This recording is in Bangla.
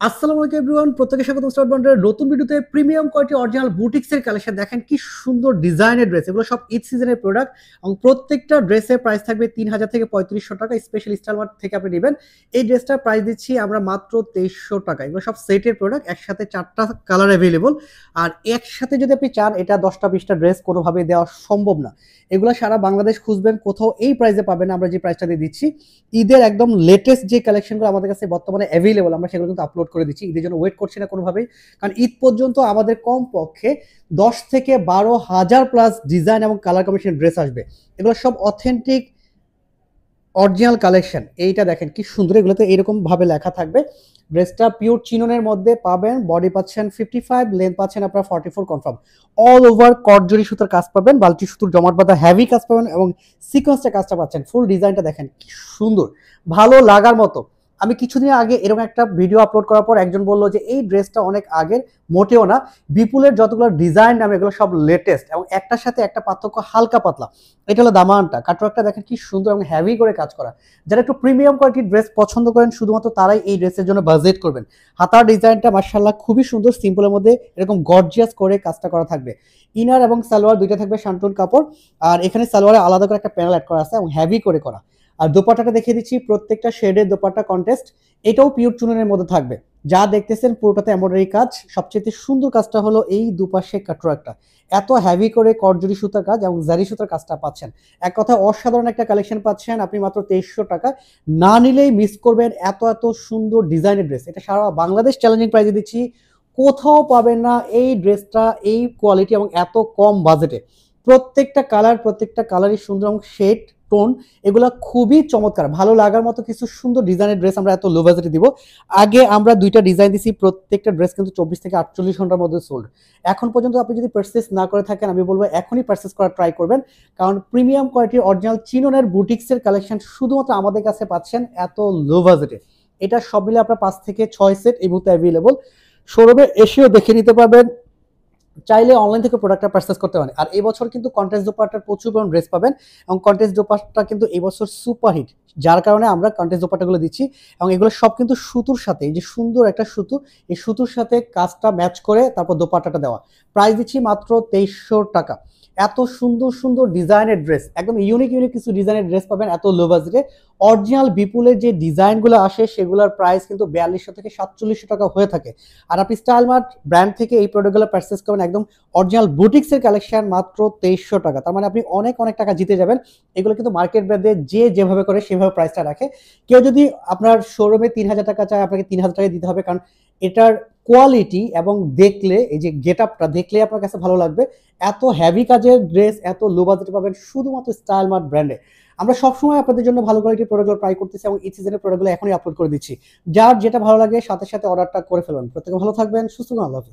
আসসালামু আলাইকুম এভরিওয়ান, প্রত্যেককে স্বাগতম স্টার বন্ডের নতুন ভিডিওতে। প্রিমিয়াম কোয়ালিটি অরিজিনাল বুটিক্স এর কালেকশন দেখেন, কি সুন্দর ডিজাইনের ড্রেস। এগুলো সব ঈদ সিজনের প্রোডাক্ট এবং প্রত্যেকটা ড্রেসের প্রাইস থাকবে 3000 থেকে 3500 টাকা। স্পেশাল স্টাইল মার্ট থেকে আপনি নেবেন। এই ড্রেসটার প্রাইস দিচ্ছি আমরা মাত্র 2300 টাকা। এগুলো সব সেটের প্রোডাক্ট, একসাথে 4টা কালার অ্যাভেলেবল। আর একসাথে যদি আপনি চান, এটা 10টা 20টা ড্রেস কোনোভাবে দেওয়া সম্ভব না। এগুলো সারা বাংলাদেশ খুঁজবেন, কোথাও এই প্রাইসে পাবেন না। আমরা যে প্রাইসটা দিয়ে দিচ্ছি, ঈদের একদম লেটেস্ট যে কালেকশনগুলো আমাদের কাছে বর্তমানে অ্যাভেলেবল, আমরা সেগুলো কিন্তু আপলোড করে দিচ্ছি। ঈদের জন্য ওয়েট করছি না কোনোভাবেই, কারণ ঈদ পর্যন্ত আমাদের কমপক্ষে 10 থেকে 12 হাজার প্লাস ডিজাইন এবং কালার কম্বিনেশন ড্রেস আসবে। এগুলো সব অথেন্টিক অরিজিনাল কালেকশন। এইটা দেখেন কি সুন্দর, এগুলোতে এরকম ভাবে লেখা থাকবে। ড্রেসটা পিওর চিননের মধ্যে পাবেন, বডি পাচ্ছেন 55, লেন্থ পাচ্ছেন আপনার 44 কনফার্ম। অল ওভার কটজরি সুতার কাজ পাবেন, বালতি সুতোর জমাট বাঁধা হেভি কাজ পাবেন এবং সিকোয়েন্সটা কাজটা পাচ্ছেন। ফুল ডিজাইনটা দেখেন কি সুন্দর, ভালো লাগার মতো। আমি কিছুদিন আগে এরকম একটা ভিডিও আপলোড করার পর একজন বললো যে এই ড্রেসটা অনেক আগের। মোটেও না, বিপুলের যতগুলো ডিজাইন নামে এগুলো সব লেটেস্ট এবং একটার সাথে একটা পার্থক্য হালকা পাতলা। এটা হলো দামানটা, কাটওয়ার্কটা দেখেন কি সুন্দর এবং হেভি করে কাজ করা। যারা একটু প্রিমিয়াম কোয়ালিটির ড্রেস পছন্দ করেন, শুধুমাত্র তারাই এই ড্রেসের জন্য বাজেট করবেন। হাতার ডিজাইনটা মাশাআল্লাহ খুবই সুন্দর, সিম্পলের মধ্যে এরকম গর্জিয়াস করে কাজটা করা থাকবে। ইনার এবং সালোয়ার দুইটা থাকবে শান্টুন কাপড়। আর এখানে সালোয়ারে আলাদা করে একটা প্যানেল অ্যাড করা আছে এবং হেভি করে করা। আর দোপাট্টাটা দেখিয়ে দিচ্ছি, প্রত্যেকটা শেডের দোপাট্টা কন্টেস্ট। এটাও পিওর চুনের মধ্যে থাকবে। যা দেখতেছেন পুরোটাতে এমব্রয়ডারি কাজ। সবচেয়ে সুন্দর কাজটা হলো এই দুপাশে কাটওয়ার্কটা, এত হেভি করে কটজরি সুতার কাজ এবং জারি সুতার কাজটা পাচ্ছেন। এক কথায় অসাধারণ একটা কালেকশন পাচ্ছেন আপনি মাত্র 2300 টাকা। না নিলেই মিস করবেন এত এত সুন্দর ডিজাইনের ড্রেস। এটা সারা বাংলাদেশ চ্যালেঞ্জিং প্রাইসে দিচ্ছি, কোথাও পাবেন না এই ড্রেসটা, এই কোয়ালিটি এবং এত কম বাজেটে। প্রত্যেকটা কালারই সুন্দর এবং শেড টোন, এগুলা খুবই চমৎকার। ভালো লাগার মতো কিছু সুন্দর ডিজাইনের ড্রেস আমরা এত লো বাজেটে দিব। আগে আমরা দুইটা ডিজাইন দিছি, প্রত্যেকটা ড্রেস কিন্তু 24 থেকে 48 ঘন্টার মধ্যে সোল্ড। এখন পর্যন্ত আপনি যদি পারচেস না করে থাকেন, আমি বলবো এখনই পারচেস করার ট্রাই করবেন। কারণ প্রিমিয়াম কোয়ালিটির অরিজিনাল চিননের বুটিক্সের কালেকশন শুধুমাত্র আমাদের কাছে পাচ্ছেন এত লো বাজেটে। এটা সব মিলে আপনার 5 থেকে 6 সেট এই মুহূর্তে অ্যাভেলেবল। শোরুমে এসেও দেখে নিতে পারবেন, চাইলে অনলাইন থেকে প্রোডাক্টটা পারচেস করতে পারেন। আর এই বছর কিন্তু কন্টেস্ট দোপাট্টার প্রচুর পরিমাণ ড্রেস পাবেন এবং কন্টেস্ট দোপাট্টা কিন্তু এই বছর সুপারহিট, যার কারণে আমরা কন্টেস্ট দোপাট্টাগুলো দিচ্ছি। এবং এগুলো সব কিন্তু সুতুর সাথে, এই যে সুন্দর একটা সুতো, এই সুতুর সাথে কাজটা ম্যাচ করে তারপর দোপাট্টাটা দেওয়া। প্রাইস দিচ্ছি মাত্র 2300 টাকা। এত সুন্দর সুন্দর ডিজাইনের ড্রেস, একদম ইউনিক ইউনিক কিছু ডিজাইনের ড্রেস পাবেন এত লো বাজেটে। অরিজিনাল বিপুলের যে ডিজাইনগুলো আসে সেগুলোর প্রাইস কিন্তু 4200 থেকে 4700 টাকা হয়ে থাকে। আর আপনি স্টাইল মার্ট ব্র্যান্ড থেকে এই প্রোডাক্টগুলো পারচেস করবেন একদম অরিজিনাল বুটিক্সের কালেকশন মাত্র 2300 টাকা। তার মানে আপনি অনেক অনেক টাকা জিতে যাবেন। এগুলো কিন্তু মার্কেট ভেদে যে যেভাবে করে সেভাবে প্রাইসটা রাখে। কেউ যদি আপনার শোরুমে 3000 টাকা চায়, আপনাকে 3000 টাকা দিতে হবে, কারণ এটার কোয়ালিটি এবং দেখলে, এই যে গেট আপটা দেখলে আপনার কাছে ভালো লাগবে। এত হেভি কাজের ড্রেস এত লো বাজেটে পাবেন শুধুমাত্র স্টাইল মার্ট ব্র্যান্ডে। আমরা সবসময় আপনাদের জন্য ভালো কোয়ালিটির প্রোডাক্টগুলো ট্রাই করতেছি এবং এই সিজনের প্রোডাক্টগুলো এখনই আপলোড করে দিচ্ছি। যার যেটা ভালো লাগে সাথে সাথে অর্ডারটা করে ফেলবেন। প্রত্যেকে ভালো থাকবেন, সুস্থ থাকবেন। আল্লাহ হাফেজ।